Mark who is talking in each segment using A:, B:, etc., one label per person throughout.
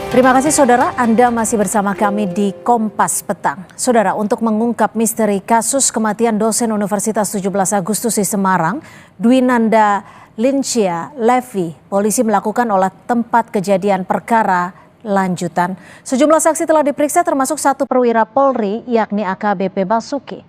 A: Terima kasih saudara, Anda masih bersama kami di Kompas Petang. Saudara, untuk mengungkap misteri kasus kematian dosen Universitas 17 Agustus di Semarang, Dwinanda Lincia Levi, polisi melakukan olah tempat kejadian perkara lanjutan. Sejumlah saksi telah diperiksa termasuk satu perwira Polri yakni AKBP Basuki.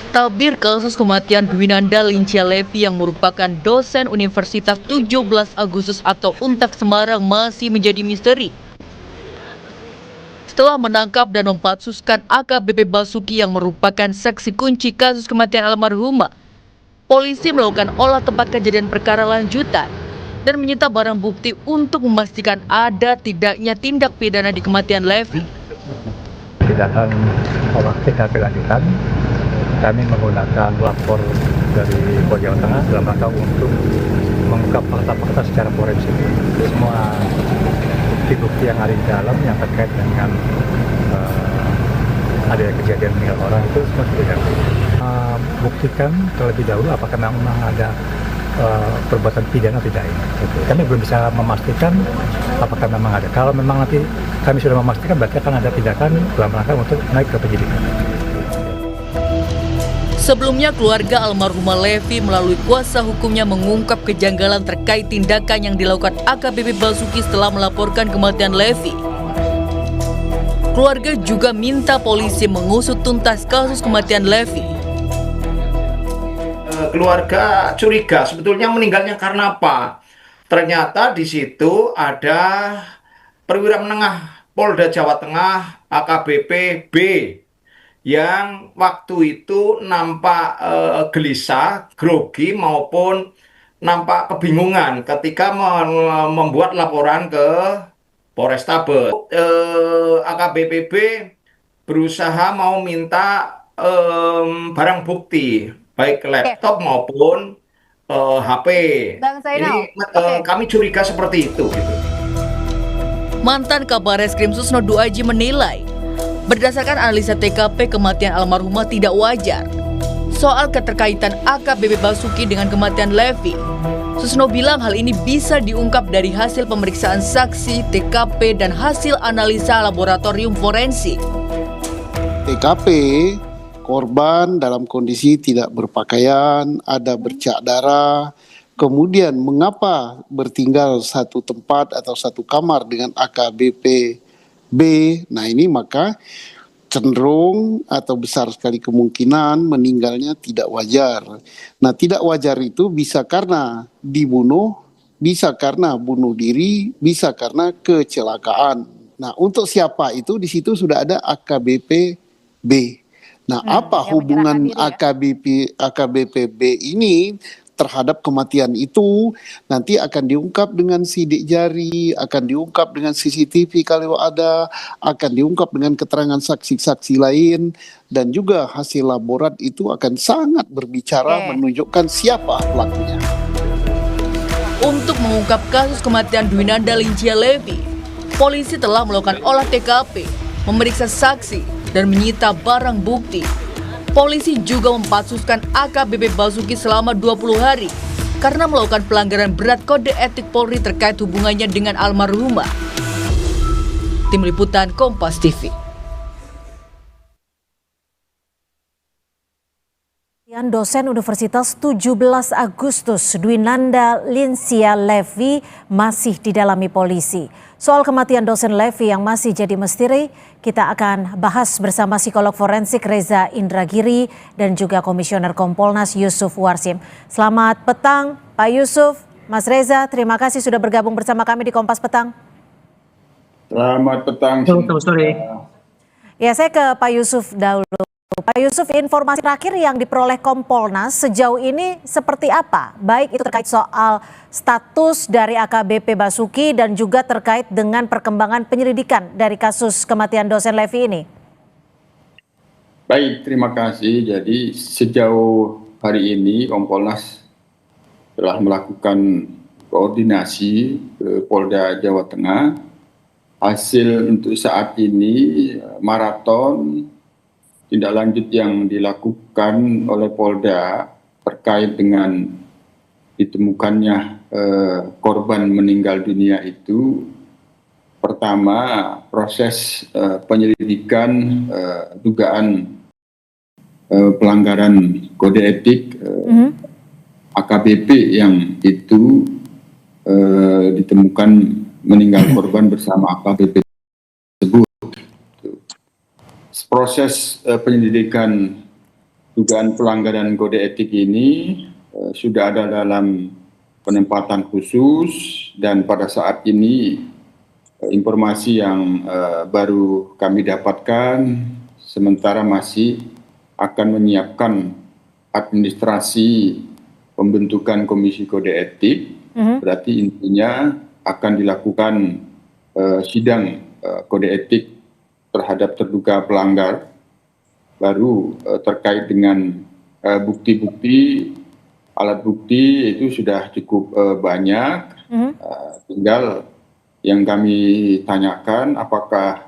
B: Tabir kasus kematian Dwinanda Lincia Levi yang merupakan dosen Universitas 17 Agustus atau UNTAG Semarang masih menjadi misteri. Setelah menangkap dan mempatsuskan AKBP Basuki yang merupakan saksi kunci kasus kematian almarhumah, polisi melakukan olah tempat kejadian perkara lanjutan dan menyita barang bukti untuk memastikan ada tidaknya tindak pidana di kematian Levi.
C: Tindakan olah TKP lanjutan, kami menggunakan lapor dari Polda Jawa Tengah dalam rangka untuk mengungkap fakta-fakta secara forensik. Semua bukti-bukti yang ada di dalam yang terkait dengan adanya kejadian meninggal orang itu semua sudah diambil. Buktikan terlebih dahulu apakah memang ada perbuatan pidana tidak ini. Kami belum bisa memastikan apakah memang ada. Kalau memang nanti kami sudah memastikan berarti akan ada tindakan dalam rangka untuk naik ke penyidikan.
B: Sebelumnya keluarga almarhumah Levi melalui kuasa hukumnya mengungkap kejanggalan terkait tindakan yang dilakukan AKBP Basuki setelah melaporkan kematian Levi. Keluarga juga minta polisi mengusut tuntas kasus kematian Levi.
D: Keluarga curiga sebetulnya meninggalnya karena apa? Ternyata di situ ada perwira menengah Polda Jawa Tengah AKBP B yang waktu itu nampak gelisah, grogi maupun nampak kebingungan ketika membuat laporan ke Polrestabes. AKBP B berusaha mau minta barang bukti, baik laptop maupun HP. Ini kami curiga seperti itu. Gitu.
B: Mantan Kabareskrim Susno Aji menilai, berdasarkan analisa TKP kematian almarhumah tidak wajar. Soal keterkaitan AKBP Basuki dengan kematian Levi, Susno bilang hal ini bisa diungkap dari hasil pemeriksaan saksi, TKP, dan hasil analisa laboratorium forensik.
E: TKP, korban dalam kondisi tidak berpakaian, ada bercak darah. Kemudian mengapa bertinggal satu tempat atau satu kamar dengan AKBP B? Nah ini maka cenderung atau besar sekali kemungkinan meninggalnya tidak wajar. Nah tidak wajar itu bisa karena dibunuh, bisa karena bunuh diri, bisa karena kecelakaan. Nah untuk siapa itu di situ sudah ada AKBP B. Nah apa hubungan AKBP B ini terhadap kematian itu nanti akan diungkap dengan sidik jari, akan diungkap dengan CCTV kalau ada, akan diungkap dengan keterangan saksi-saksi lain, dan juga hasil laborat itu akan sangat berbicara menunjukkan siapa pelakunya.
B: Untuk mengungkap kasus kematian Dwinanda Lincia Levi, polisi telah melakukan olah TKP, memeriksa saksi, dan menyita barang bukti. Polisi juga mempatsuskan AKBP Basuki selama 20 hari karena melakukan pelanggaran berat kode etik Polri terkait hubungannya dengan almarhumah. Tim Liputan Kompas TV.
A: Dosen Universitas 17 Agustus Dwinanda Lincia Levi masih didalami polisi. Soal kematian dosen Levi yang masih jadi misteri, kita akan bahas bersama psikolog forensik Reza Indragiri dan juga Komisioner Kompolnas Yusuf Warsim. Selamat petang Pak Yusuf, Mas Reza, terima kasih sudah bergabung bersama kami di Kompas Petang.
F: Selamat petang.
C: Selamat sore.
A: Ya, saya ke Pak Yusuf dahulu. Pak Yusuf, informasi terakhir yang diperoleh Kompolnas sejauh ini seperti apa? Baik itu terkait soal status dari AKBP Basuki dan juga terkait dengan perkembangan penyelidikan dari kasus kematian dosen Levi ini.
F: Baik, terima kasih. Jadi sejauh hari ini Kompolnas telah melakukan koordinasi ke Polda Jawa Tengah hasil untuk saat ini maraton tindak lanjut yang dilakukan oleh Polda terkait dengan ditemukannya korban meninggal dunia itu, pertama proses penyelidikan dugaan pelanggaran kode etik AKBP yang itu ditemukan meninggal korban bersama AKBP tersebut. Proses penyelidikan dugaan pelanggaran kode etik ini sudah ada dalam penempatan khusus, dan pada saat ini informasi yang baru kami dapatkan, sementara masih akan menyiapkan administrasi pembentukan komisi kode etik. Berarti intinya akan dilakukan sidang kode etik terhadap terduga pelanggar, baru terkait dengan bukti-bukti, alat bukti itu sudah cukup banyak. Tinggal yang kami tanyakan apakah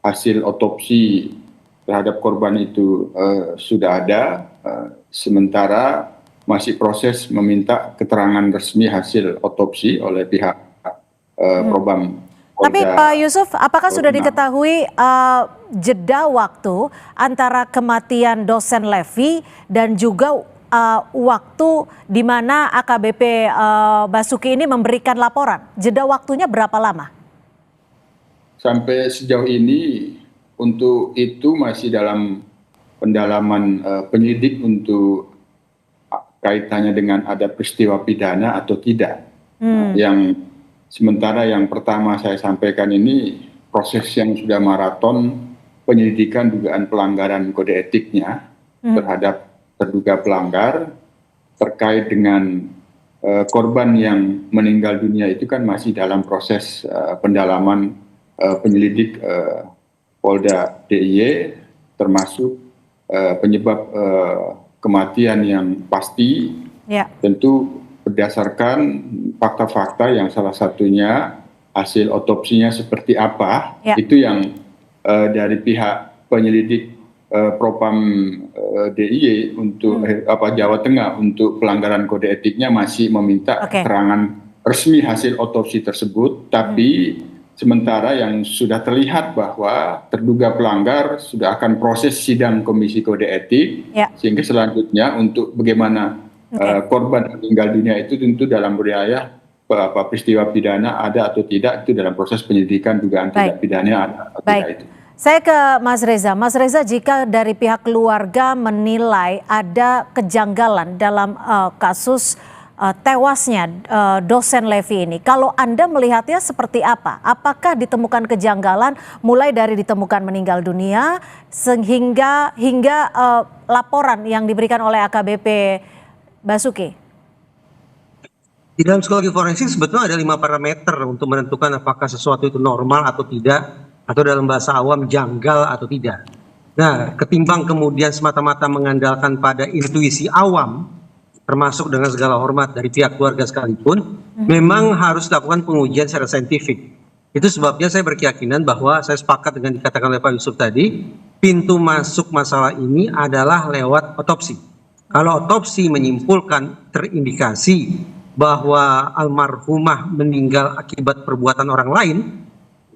F: hasil otopsi terhadap korban itu sudah ada, sementara masih proses meminta keterangan resmi hasil otopsi oleh pihak Propam.
A: Tapi Pak Yusuf, apakah sudah diketahui jeda waktu antara kematian dosen Levi dan juga waktu di mana AKBP Basuki ini memberikan laporan? Jeda waktunya berapa lama?
F: Sampai sejauh ini untuk itu masih dalam pendalaman penyidik untuk kaitannya dengan ada peristiwa pidana atau tidak. Yang sementara yang pertama saya sampaikan ini proses yang sudah maraton penyelidikan dugaan pelanggaran kode etiknya terhadap terduga pelanggar terkait dengan korban yang meninggal dunia itu kan masih dalam proses pendalaman penyelidik Polda DIY, termasuk penyebab kematian yang pasti. Tentu berdasarkan fakta-fakta yang salah satunya hasil otopsinya seperti apa, itu yang dari pihak penyelidik Propam DIY untuk Jawa Tengah untuk pelanggaran kode etiknya masih meminta keterangan resmi hasil otopsi tersebut, tapi sementara yang sudah terlihat bahwa terduga pelanggar sudah akan proses sidang komisi kode etik, sehingga selanjutnya untuk bagaimana korban meninggal dunia itu tentu dalam riwayat peristiwa pidana ada atau tidak, itu dalam proses penyelidikan dugaan tindak pidana ada atau tidak itu.
A: Saya ke Mas Reza. Mas Reza, jika dari pihak keluarga menilai ada kejanggalan dalam kasus tewasnya dosen Levi ini, kalau Anda melihatnya seperti apa? Apakah ditemukan kejanggalan mulai dari ditemukan meninggal dunia hingga laporan yang diberikan oleh AKBP Basuki?
G: Di dalam psikologi forensik sebetulnya ada 5 parameter untuk menentukan apakah sesuatu itu normal atau tidak, atau dalam bahasa awam janggal atau tidak. Nah, ketimbang kemudian semata-mata mengandalkan pada intuisi awam, termasuk dengan segala hormat dari pihak keluarga sekalipun, memang harus dilakukan pengujian secara saintifik. Itu sebabnya saya berkeyakinan bahwa saya sepakat dengan dikatakan oleh Pak Yusuf tadi, pintu masuk masalah ini adalah lewat otopsi. Kalau otopsi menyimpulkan terindikasi bahwa almarhumah meninggal akibat perbuatan orang lain,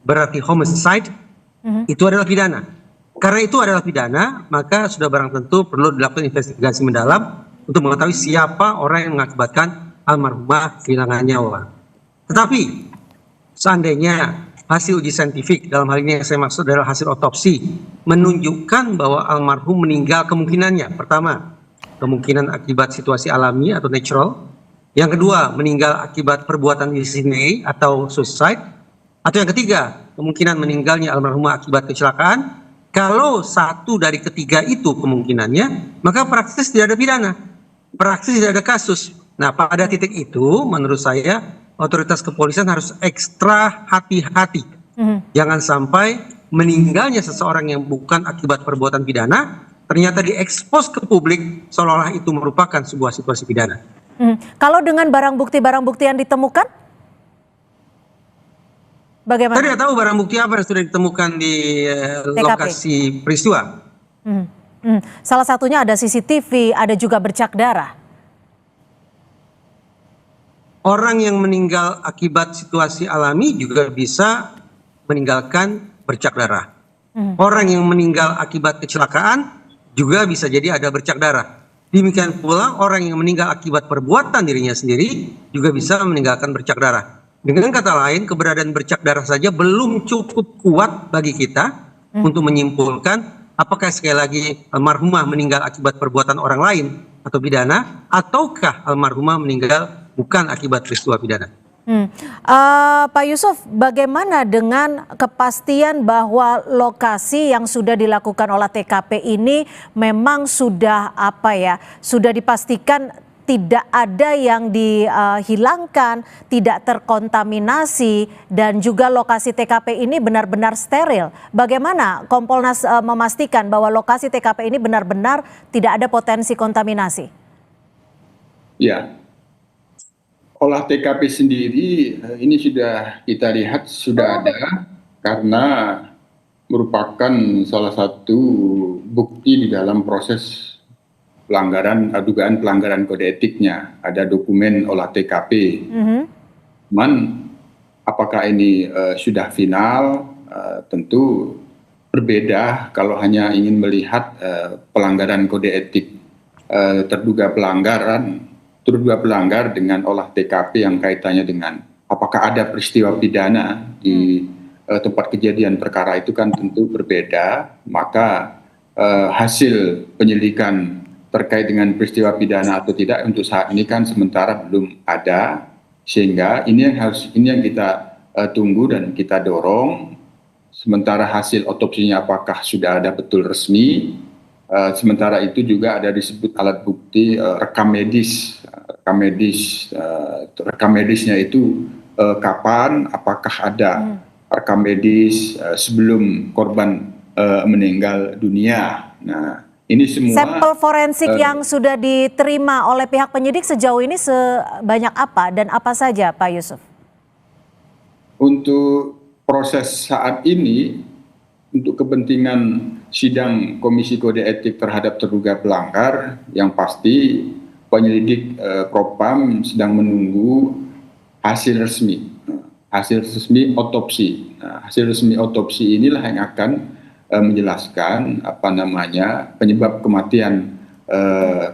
G: berarti homicide, itu adalah pidana. Karena itu adalah pidana, maka sudah barang tentu perlu dilakukan investigasi mendalam untuk mengetahui siapa orang yang mengakibatkan almarhumah kehilangan nyawa. Tetapi seandainya hasil uji saintifik, dalam hal ini yang saya maksud adalah hasil otopsi, menunjukkan bahwa almarhum meninggal kemungkinannya, pertama, kemungkinan akibat situasi alami atau natural. Yang kedua, meninggal akibat perbuatan disini atau suicide. Atau yang ketiga, kemungkinan meninggalnya almarhumah akibat kecelakaan. Kalau satu dari ketiga itu kemungkinannya, maka praktis tidak ada pidana, praktis tidak ada kasus. Nah, pada titik itu menurut saya otoritas kepolisian harus ekstra hati-hati. Jangan sampai meninggalnya seseorang yang bukan akibat perbuatan pidana ternyata diekspos ke publik seolah-olah itu merupakan sebuah situasi pidana. Kalau dengan barang bukti yang ditemukan,
A: Bagaimana?
G: Saya tidak tahu barang bukti apa yang sudah ditemukan di
A: TKP.
G: lokasi peristiwa.
A: Salah satunya ada CCTV, ada juga bercak darah.
G: Orang yang meninggal akibat situasi alami juga bisa meninggalkan bercak darah. Orang yang meninggal akibat kecelakaan juga bisa jadi ada bercak darah. Demikian pula orang yang meninggal akibat perbuatan dirinya sendiri juga bisa meninggalkan bercak darah. Dengan kata lain, keberadaan bercak darah saja belum cukup kuat bagi kita untuk menyimpulkan apakah sekali lagi almarhumah meninggal akibat perbuatan orang lain atau pidana, ataukah almarhumah meninggal bukan akibat peristiwa pidana.
A: Pak Yusuf, bagaimana dengan kepastian bahwa lokasi yang sudah dilakukan olah TKP ini memang sudah sudah dipastikan tidak ada yang dihilangkan, tidak terkontaminasi, dan juga lokasi TKP ini benar-benar steril. Bagaimana Kompolnas memastikan bahwa lokasi TKP ini benar-benar tidak ada potensi kontaminasi?
F: Ya, olah TKP sendiri ini sudah kita lihat sudah ada karena merupakan salah satu bukti di dalam proses dugaan pelanggaran kode etiknya. Ada dokumen olah TKP. Cuman apakah ini sudah final? Tentu berbeda kalau hanya ingin melihat pelanggaran kode etik terduga pelanggar dengan olah TKP yang kaitannya dengan apakah ada peristiwa pidana di tempat kejadian perkara itu kan tentu berbeda. Maka hasil penyelidikan terkait dengan peristiwa pidana atau tidak untuk saat ini kan sementara belum ada, sehingga ini yang kita tunggu dan kita dorong. Sementara hasil otopsinya apakah sudah ada betul resmi, sementara itu juga ada disebut alat bukti rekam medisnya itu kapan, apakah ada rekam medis sebelum korban meninggal dunia. Nah, ini semua
A: sampel forensik yang sudah diterima oleh pihak penyidik sejauh ini sebanyak apa dan apa saja, Pak Yusuf?
F: Untuk proses saat ini, untuk kepentingan sidang Komisi Kode Etik terhadap terduga pelanggar, yang pasti penyelidik Propam sedang menunggu hasil resmi otopsi. Nah, hasil resmi otopsi inilah yang akan menjelaskan penyebab kematian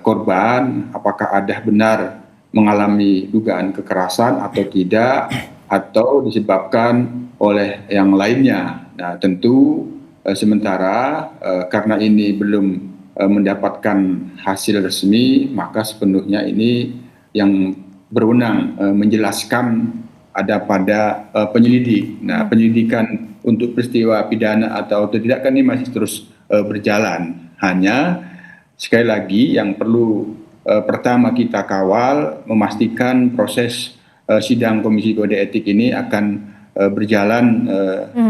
F: korban, apakah ada benar mengalami dugaan kekerasan atau tidak, atau disebabkan oleh yang lainnya. Nah, tentu sementara karena ini belum mendapatkan hasil resmi, maka sepenuhnya ini yang berwenang menjelaskan ada pada penyelidik. Nah, penyelidikan untuk peristiwa pidana atau tidak kan ini masih terus berjalan. Hanya sekali lagi yang perlu pertama kita kawal, memastikan proses sidang Komisi Kode Etik ini akan berjalan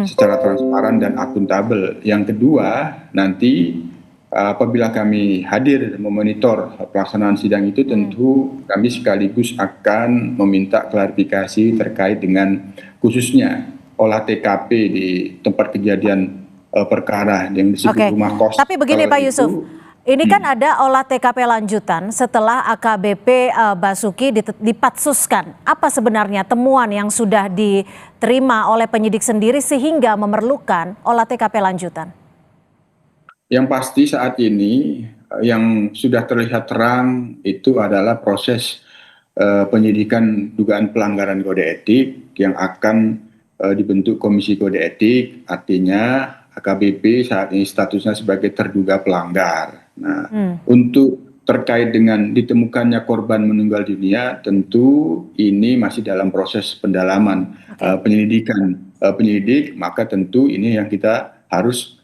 F: secara transparan dan akuntabel. Yang kedua, nanti apabila kami hadir memonitor pelaksanaan sidang itu, tentu kami sekaligus akan meminta klarifikasi terkait dengan khususnya olah TKP di tempat kejadian perkara yang disebut rumah kos.
A: Tapi begini Pak Yusuf, ini kan ada olah TKP lanjutan setelah AKBP Basuki dipatsuskan. Apa sebenarnya temuan yang sudah diterima oleh penyidik sendiri sehingga memerlukan olah TKP lanjutan?
F: Yang pasti saat ini yang sudah terlihat terang itu adalah proses penyidikan dugaan pelanggaran kode etik yang akan dibentuk Komisi Kode Etik, artinya AKBP saat ini statusnya sebagai terduga pelanggar. Nah, untuk terkait dengan ditemukannya korban meninggal dunia, tentu ini masih dalam proses pendalaman penyelidikan penyidik, maka tentu ini yang kita harus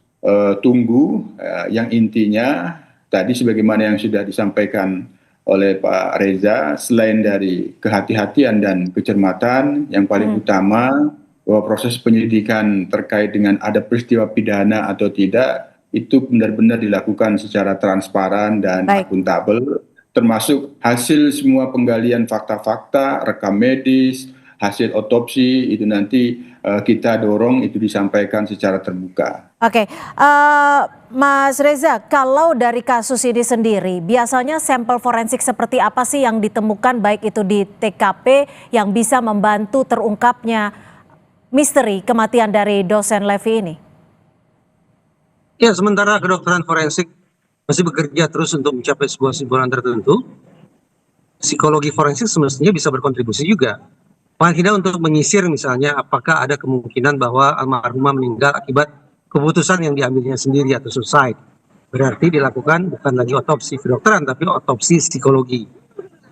F: tunggu. Yang intinya tadi sebagaimana yang sudah disampaikan oleh Pak Reza, selain dari kehati-hatian dan kecermatan, yang paling utama bahwa proses penyelidikan terkait dengan ada peristiwa pidana atau tidak itu benar-benar dilakukan secara transparan dan akuntabel, termasuk hasil semua penggalian fakta-fakta, rekam medis, hasil otopsi itu nanti kita dorong itu disampaikan secara terbuka.
A: Oke, Mas Reza, kalau dari kasus ini sendiri, biasanya sampel forensik seperti apa sih yang ditemukan baik itu di TKP yang bisa membantu terungkapnya misteri kematian dari dosen Levi ini?
G: Ya, sementara kedokteran forensik masih bekerja terus untuk mencapai sebuah kesimpulan tertentu, psikologi forensik semestinya bisa berkontribusi juga. Paling tidak untuk menyisir misalnya apakah ada kemungkinan bahwa almarhumah meninggal akibat keputusan yang diambilnya sendiri atau suicide. Berarti dilakukan bukan lagi otopsi kedokteran tapi otopsi psikologi.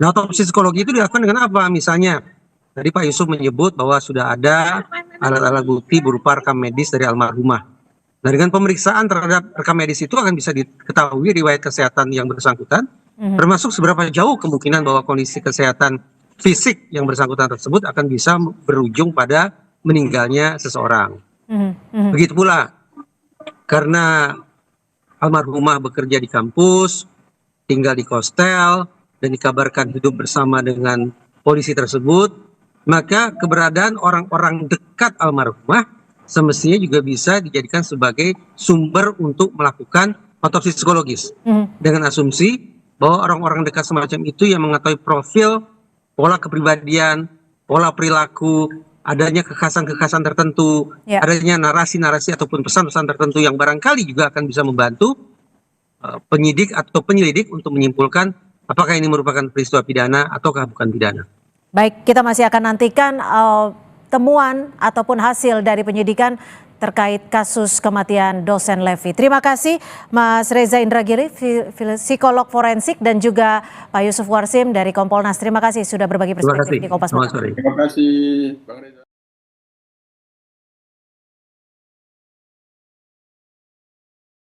G: Nah, otopsi psikologi itu dilakukan dengan apa? Misalnya tadi Pak Yusuf menyebut bahwa sudah ada alat-alat bukti berupa rekam medis dari almarhumah. Nah, dengan pemeriksaan terhadap rekam medis itu akan bisa diketahui riwayat kesehatan yang bersangkutan, termasuk seberapa jauh kemungkinan bahwa kondisi kesehatan fisik yang bersangkutan tersebut akan bisa berujung pada meninggalnya seseorang. Begitu pula karena almarhumah bekerja di kampus, tinggal di hostel, dan dikabarkan hidup bersama dengan polisi tersebut, maka keberadaan orang-orang dekat almarhumah semestinya juga bisa dijadikan sebagai sumber untuk melakukan otopsi psikologis. Dengan asumsi bahwa orang-orang dekat semacam itu yang mengetahui profil, pola kepribadian, pola perilaku, adanya kekhasan-kekhasan tertentu, adanya narasi-narasi ataupun pesan-pesan tertentu yang barangkali juga akan bisa membantu penyidik atau penyelidik untuk menyimpulkan apakah ini merupakan peristiwa pidana ataukah bukan pidana.
A: Baik, kita masih akan nantikan temuan ataupun hasil dari penyidikan terkait kasus kematian dosen Levi. Terima kasih Mas Reza Indragiri, psikolog forensik, dan juga Pak Yusuf Warsim dari Kompolnas. Terima kasih sudah berbagi perspektif di Kompas Petang.
F: Terima kasih Bang Reza.